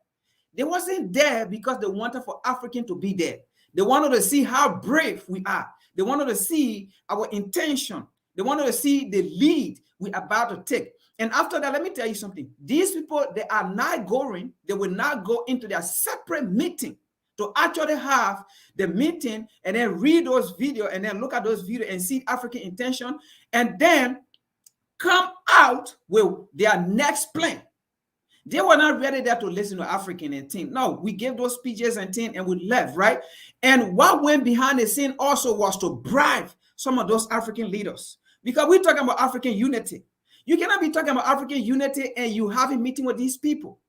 They wasn't there because they wanted for African to be there. They wanted to see how brave we are. They wanted to see our intention. They wanted to see the lead we're about to take. And after that, let me tell you something. These people, they are not going, they will not go into their separate meeting to actually have the meeting and then read those videos and then look at those videos and see African intention and then come out with their next plan. They were not ready there to listen to African and team. No, we gave those speeches and team and we left, right? And what went behind the scene also was to bribe some of those African leaders, because we're talking about African unity. You cannot be talking about African unity and you having meeting with these people.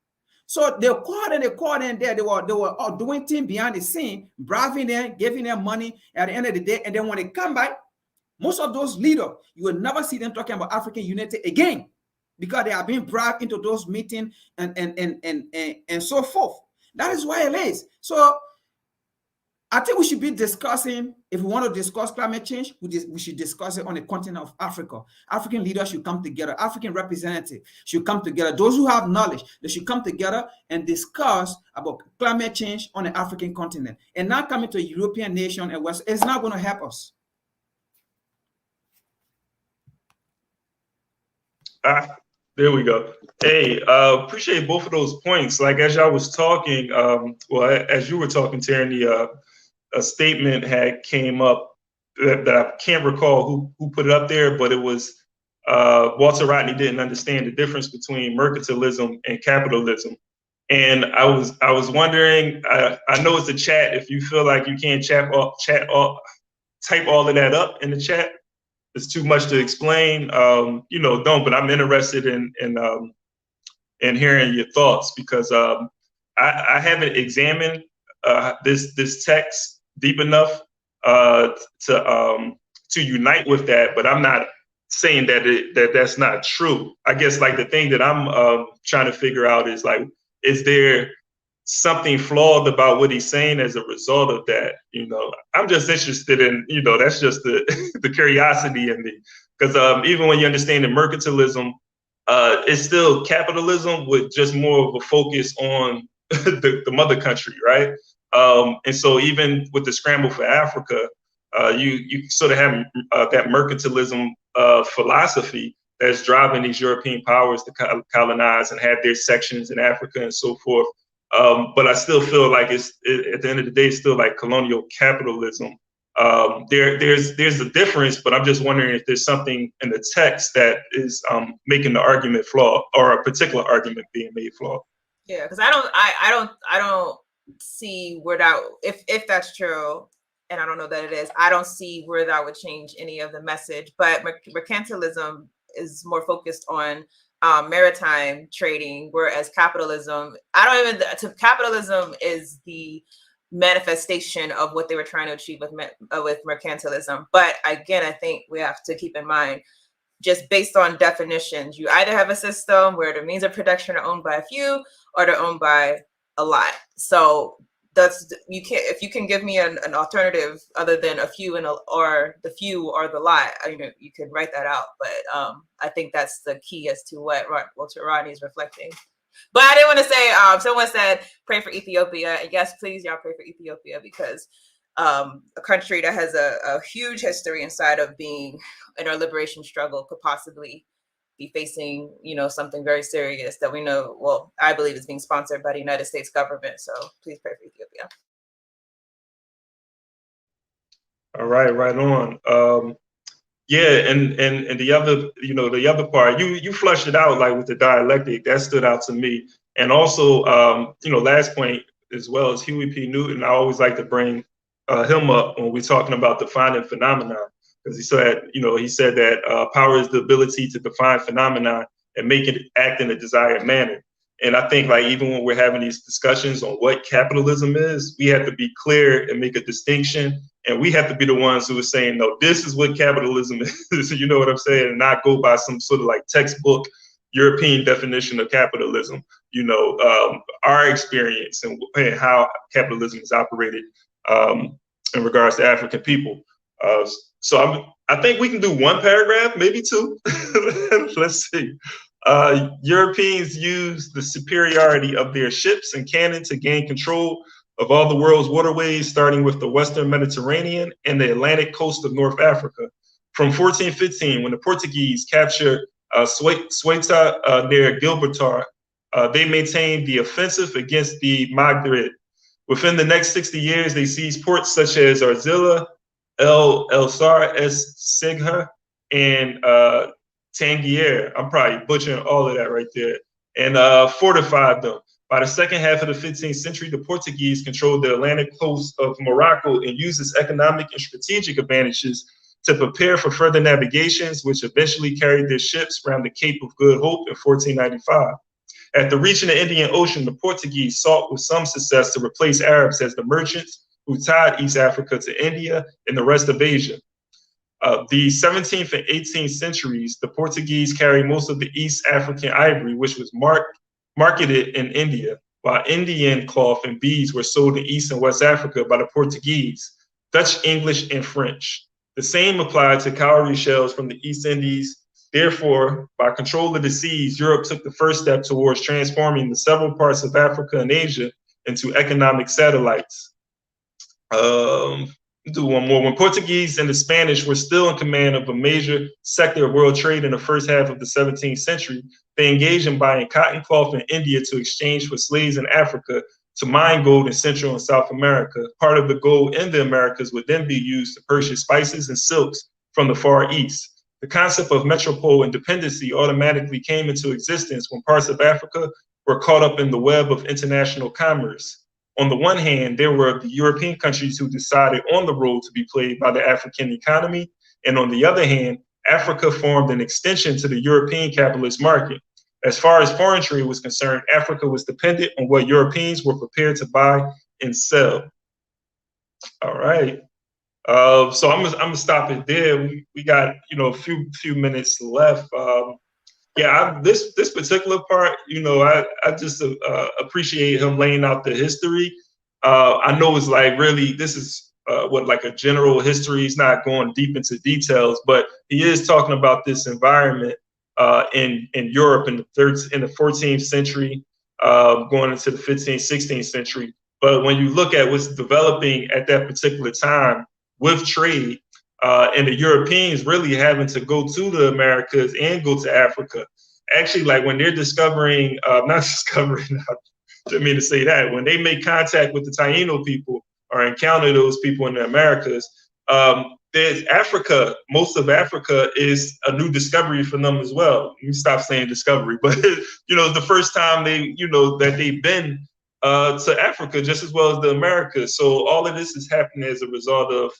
So they called in there. They were all doing things behind the scene, bribing them, giving them money at the end of the day. And then when they come back, most of those leaders, you will never see them talking about African unity again, because they are being bribed into those meetings and so forth. That is why it is. So I think we should be discussing, if we want to discuss climate change, we should discuss it on the continent of Africa. African leaders should come together. African representatives should come together. Those who have knowledge, they should come together and discuss about climate change on the African continent, and not coming to a European nation and West. It's not going to help us. There we go. Hey, appreciate both of those points. Like, as y'all was talking, as you were talking, Tierney, a statement had came up that I can't recall who put it up there, but it was Walter Rodney didn't understand the difference between mercantilism and capitalism. And I was wondering, I know it's a chat. If you feel like you can't type all of that up in the chat, it's too much to explain. Don't. But I'm interested in hearing your thoughts, because I haven't examined this text deep enough to unite with that. But I'm not saying that that's not true. I guess, like, the thing that I'm trying to figure out is, like, is there something flawed about what he's saying as a result of that? I'm just interested in, that's just the curiosity in me, because even when you understand that mercantilism, it's still capitalism with just more of a focus on the mother country, right? And so even with the scramble for Africa, you sort of have that mercantilism philosophy that's driving these European powers to colonize and have their sections in Africa and so forth. But I still feel like at the end of the day, it's still like colonial capitalism. There's a difference, but I'm just wondering if there's something in the text that is making the argument flawed, or a particular argument being made flawed. Yeah, because I don't see where that, if that's true, and I don't know that it is, I don't see where that would change any of the message. But mercantilism is more focused on maritime trading, whereas capitalism, capitalism is the manifestation of what they were trying to achieve with mercantilism. But again, I think we have to keep in mind, just based on definitions, you either have a system where the means of production are owned by a few, or they're owned by a lot. So if you can give me an alternative other than a few or the few or the lot, you can write that out. But I think that's the key as to what Walter Rodney is reflecting. But I didn't want to say, someone said, pray for Ethiopia. And yes, please, y'all pray for Ethiopia, because a country that has a huge history inside of being in our liberation struggle could possibly be facing, something very serious that we know, well, I believe is being sponsored by the United States government. So please pray for Ethiopia. All right, right on. Yeah, and the other part, you flushed it out, like with the dialectic, that stood out to me. And also, last point as well, as Huey P. Newton, I always like to bring him up when we're talking about defining phenomena. Because he said that power is the ability to define phenomena and make it act in a desired manner. And I think, like, even when we're having these discussions on what capitalism is, we have to be clear and make a distinction. And we have to be the ones who are saying, no, this is what capitalism is. You know what I'm saying? And not go by some sort of like textbook European definition of capitalism. Our experience and how capitalism is operated in regards to African people. So I think we can do one paragraph, maybe two. Let's see. Europeans used the superiority of their ships and cannon to gain control of all the world's waterways, starting with the Western Mediterranean and the Atlantic coast of North Africa. From 1415, when the Portuguese captured Ceuta near Gibraltar. They maintained the offensive against the Maghreb. Within the next 60 years, they seized ports such as Arzilla, El Sar Es Segha, and Tangier. I'm probably butchering all of that right there. And fortified them. By the second half of the 15th century, the Portuguese controlled the Atlantic coast of Morocco and used its economic and strategic advantages to prepare for further navigations, which eventually carried their ships around the Cape of Good Hope in 1495. After reaching the Indian Ocean, the Portuguese sought with some success to replace Arabs as the merchants who tied East Africa to India and the rest of Asia. The 17th and 18th centuries, the Portuguese carried most of the East African ivory, which was marketed in India, while Indian cloth and beads were sold in East and West Africa by the Portuguese, Dutch, English, and French. The same applied to cowrie shells from the East Indies. Therefore, by control of the seas, Europe took the first step towards transforming the several parts of Africa and Asia into economic satellites. Do one more. When Portuguese and the Spanish were still in command of a major sector of world trade in the first half of the 17th century, they engaged in buying cotton cloth in India to exchange for slaves in Africa to mine gold in Central and South America. Part of the gold in the Americas would then be used to purchase spices and silks from the Far East. The concept of metropole independency automatically came into existence when parts of Africa were caught up in the web of international commerce. On the one hand, there were the European countries who decided on the role to be played by the African economy. And on the other hand, Africa formed an extension to the European capitalist market. As far as foreign trade was concerned, Africa was dependent on what Europeans were prepared to buy and sell. All right. So I'm gonna stop it there. We got a few minutes left. This particular part, I just appreciate him laying out the history. I know it's like really this is like a general history. He's not going deep into details, but he is talking about this environment in Europe in the 14th century, going into the 15th, 16th century. But when you look at what's developing at that particular time with trade, and the Europeans really having to go to the Americas and go to Africa. Actually, like when they're discovering, not discovering, I didn't mean to say that, when they make contact with the Taino people or encounter those people in the Americas, there's Africa, most of Africa is a new discovery for them as well. Let me stop saying discovery, but the first time that they've been to Africa just as well as the Americas. So all of this is happening as a result of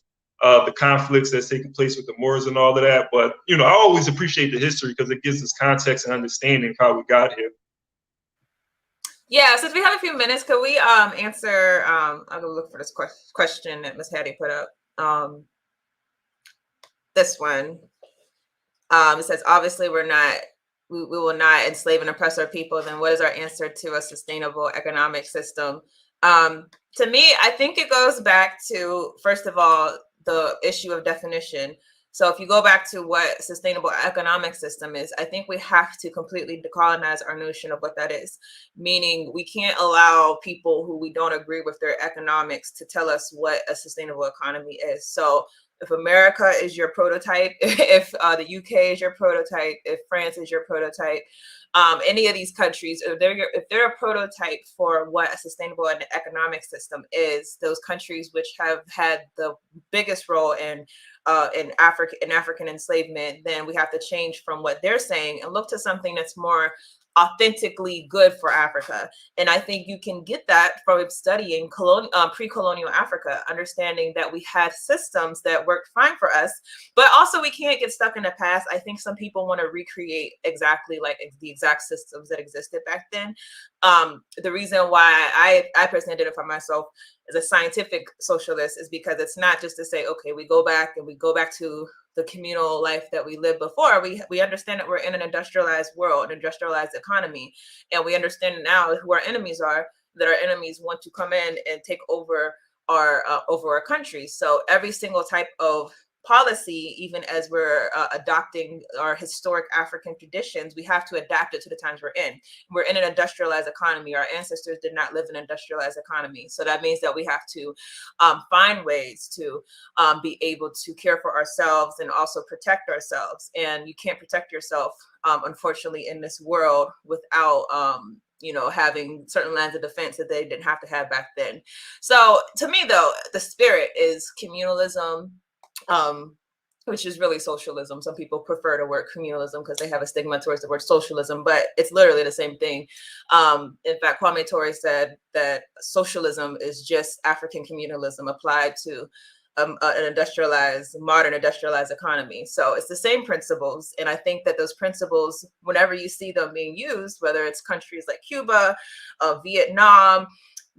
the conflicts that's taking place with the Moors and all of that. But, I always appreciate the history because it gives us context and understanding of how we got here. Yeah, since we have a few minutes, could we answer, I'll go look for this question that Ms. Hattie put up. This one. It says, obviously, we will not enslave and oppress our people. Then what is our answer to a sustainable economic system? To me, I think it goes back to, first of all, the issue of definition. So if you go back to what sustainable economic system is, I think we have to completely decolonize our notion of what that is. Meaning we can't allow people who we don't agree with their economics to tell us what a sustainable economy is. So if America is your prototype, if the UK is your prototype, if France is your prototype, any of these countries, if they're a prototype for what a sustainable economic system is, those countries which have had the biggest role in African enslavement, then we have to change from what they're saying and look to something that's more authentically good for Africa. And I think you can get that from studying pre-colonial Africa, understanding that we had systems that worked fine for us, but also we can't get stuck in the past. I think some people want to recreate exactly like the exact systems that existed back then. The reason why I personally identify myself as a scientific socialist is because it's not just to say, okay, we go back to the communal life that we lived before. We understand that we're in an industrialized world, an industrialized economy, and we understand now who our enemies are, that our enemies want to come in and take over our country. So every single type of policy, even as we're adopting our historic African traditions, we have to adapt it to the times we're in. We're in an industrialized economy. Our ancestors did not live in an industrialized economy. So that means that we have to find ways to be able to care for ourselves and also protect ourselves. And you can't protect yourself, unfortunately, in this world without having certain lines of defense that they didn't have to have back then. So to me, though, the spirit is communalism, which is really socialism. Some people prefer the word communalism because they have a stigma towards the word socialism, but it's literally the same thing. In fact, Kwame Ture said that socialism is just African communalism applied to an modern industrialized economy. So it's the same principles. And I think that those principles, whenever you see them being used, whether it's countries like Cuba, Vietnam,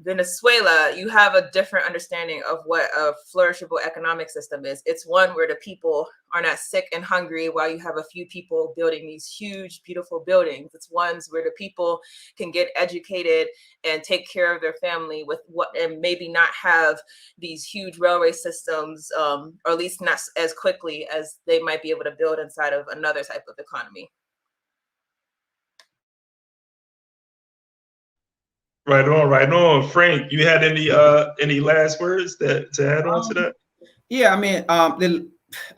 Venezuela, you have a different understanding of what a flourishable economic system is. It's one where the people are not sick and hungry while you have a few people building these huge, beautiful buildings. It's ones where the people can get educated and take care of their family with what, and maybe not have these huge railway systems, or at least not as quickly as they might be able to build inside of another type of economy. Right on. Frank, you had any last words to add on to that? Yeah,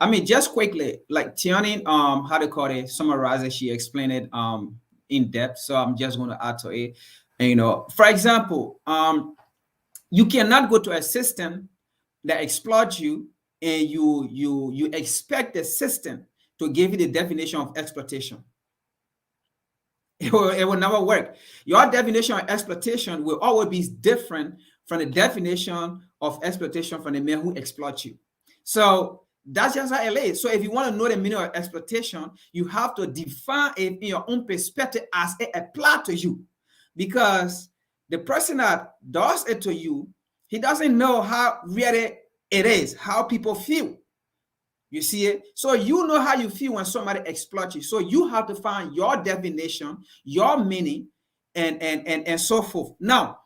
I mean, just quickly, like Tiani, how to call it, summarize it. She explained it in depth. So I'm just going to add to it. And, for example, you cannot go to a system that exploits you, and you expect the system to give you the definition of exploitation. It will never work. Your definition of exploitation will always be different from the definition of exploitation from the man who exploits you. So that's just how it is. So if you want to know the meaning of exploitation, you have to define it in your own perspective as it applies to you. Because the person that does it to you, he doesn't know how really it is, how people feel. You see it? So you know how you feel when somebody exploits you. So you have to find your definition, your meaning, and so forth. Now,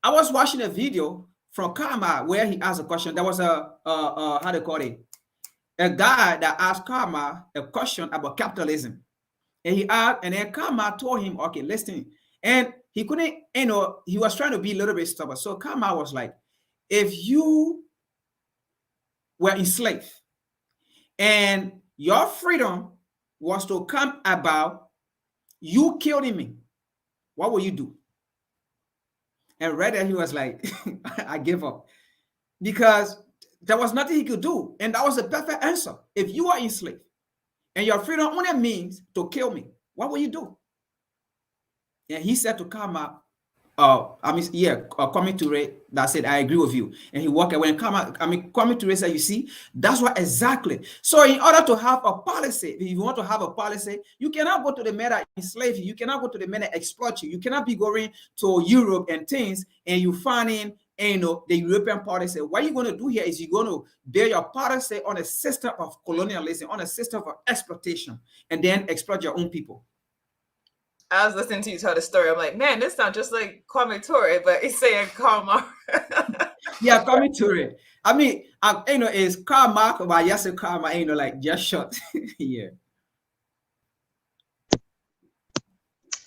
I was watching a video from Karma where he asked a question. There was a how do you call it? A guy that asked Karma a question about capitalism. And he asked, and then Karma told him, okay, listen. And he couldn't, he was trying to be a little bit stubborn. So Karma was like, if you were enslaved and your freedom was to come about you killing me, what will you do? And right there he was like, I give up, because there was nothing he could do. And that was the perfect answer. If you are enslaved and your freedom only means to kill me, what will you do? And he said to Karma, Kwame Ture, that said, I agree with you. And he walked away. And Kwame Ture said, you see, that's what exactly. So in order to have a policy, if you want to have a policy, you cannot go to the men that enslave you. You cannot go to the men that exploit you. You cannot be going to Europe and things and you finding, the European policy. What you're going to do here is you're going to build your policy on a system of colonialism, on a system of exploitation, and then exploit your own people. I was listening to you tell the story. I'm like, man, this sounds just like Kwame Ture, but he's saying Karl Marx. Yeah, Kwame Ture. I mean, it's Karl Marx, but yes, Karl Marx, like just short. Yeah.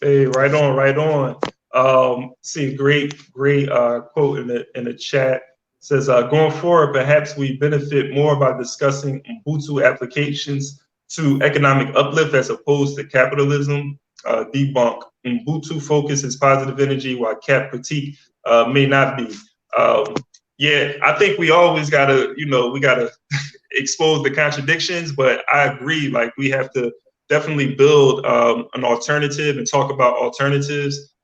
Hey, right on. See, great quote in the chat. It says, going forward, perhaps we benefit more by discussing Ubuntu applications to economic uplift as opposed to capitalism. Debunk. Ubuntu focus is positive energy, while cap critique may not be. Yeah, I think we always gotta, we gotta expose the contradictions, but I agree, like we have to definitely build an alternative and talk about alternatives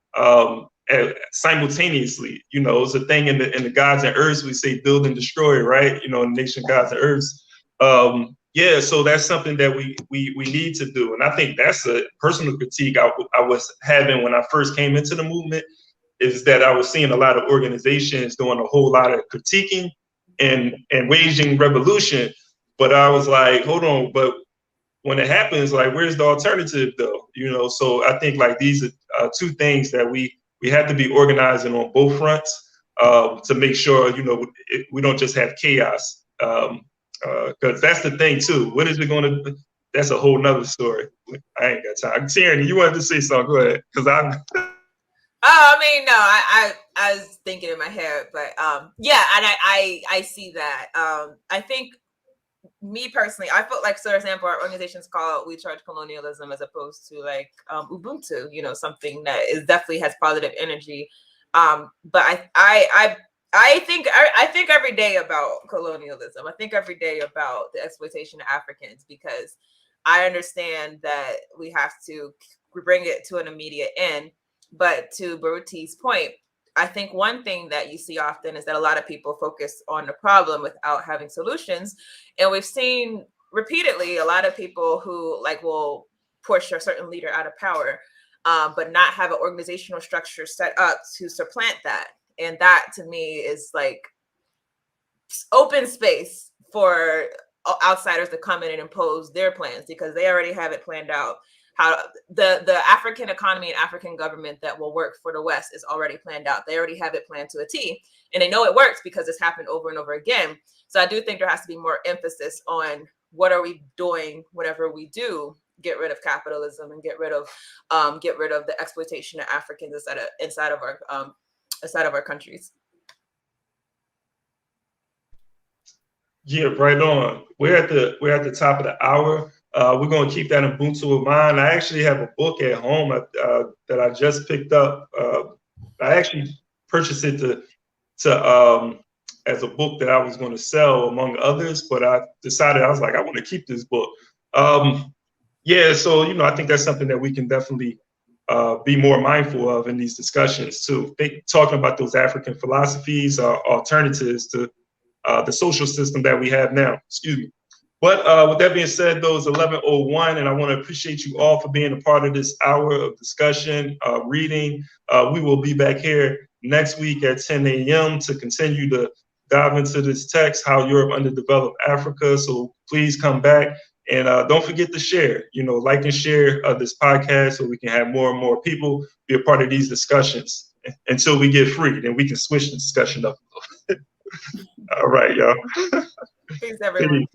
simultaneously. It's a thing in the Gods and Earths, we say build and destroy, right? In the Nation Gods and Earths. Yeah, so that's something that we need to do. And I think that's a personal critique I was having when I first came into the movement, is that I was seeing a lot of organizations doing a whole lot of critiquing and waging revolution. But I was like, hold on, but when it happens, like, where's the alternative though? So I think like these are two things that we have to be organizing on both fronts to make sure, we don't just have chaos. Because that's the thing too. What is it going to? That's a whole nother story. I ain't got time. Tierney, you wanted to say something? Go ahead, because I'm. Oh, I mean, no, I was thinking in my head, but yeah, and I see that. I think me personally, I felt like, so for example, our organization's called We Charge Colonialism as opposed to like Ubuntu, you know, something that is definitely has positive energy. But I think every day about colonialism. I think every day about the exploitation of Africans, because I understand that we have to bring it to an immediate end. But to Baruti's point, I think one thing that you see often is that a lot of people focus on the problem without having solutions. And we've seen repeatedly a lot of people who like will push a certain leader out of power, but not have an organizational structure set up to supplant that. And that to me is like open space for outsiders to come in and impose their plans, because they already have it planned out. How the African economy and African government that will work for the West is already planned out. They already have it planned to a T, and they know it works because it's happened over and over again. So I do think there has to be more emphasis on what are we doing whenever we do get rid of capitalism and get rid of the exploitation of Africans inside of our countries. Yeah, right on. We're at the top of the hour. We're going to keep that Ubuntu in mind. I actually have a book at home that I just picked up. I actually purchased it to as a book that I was going to sell among others, but I decided, I was like, I want to keep this book. Yeah, so I think that's something that we can definitely be more mindful of in these discussions too. Talking about those African philosophies are alternatives to the social system that we have now. Excuse me. But with that being said, though, it's 11:01, and I want to appreciate you all for being a part of this hour of discussion, reading. We will be back here next week at 10 a.m. to continue to dive into this text, How Europe Underdeveloped Africa. So please come back, and don't forget to share, like and share this podcast so we can have more and more people be a part of these discussions until we get free. Then we can switch the discussion up. All right, y'all. Peace, everyone.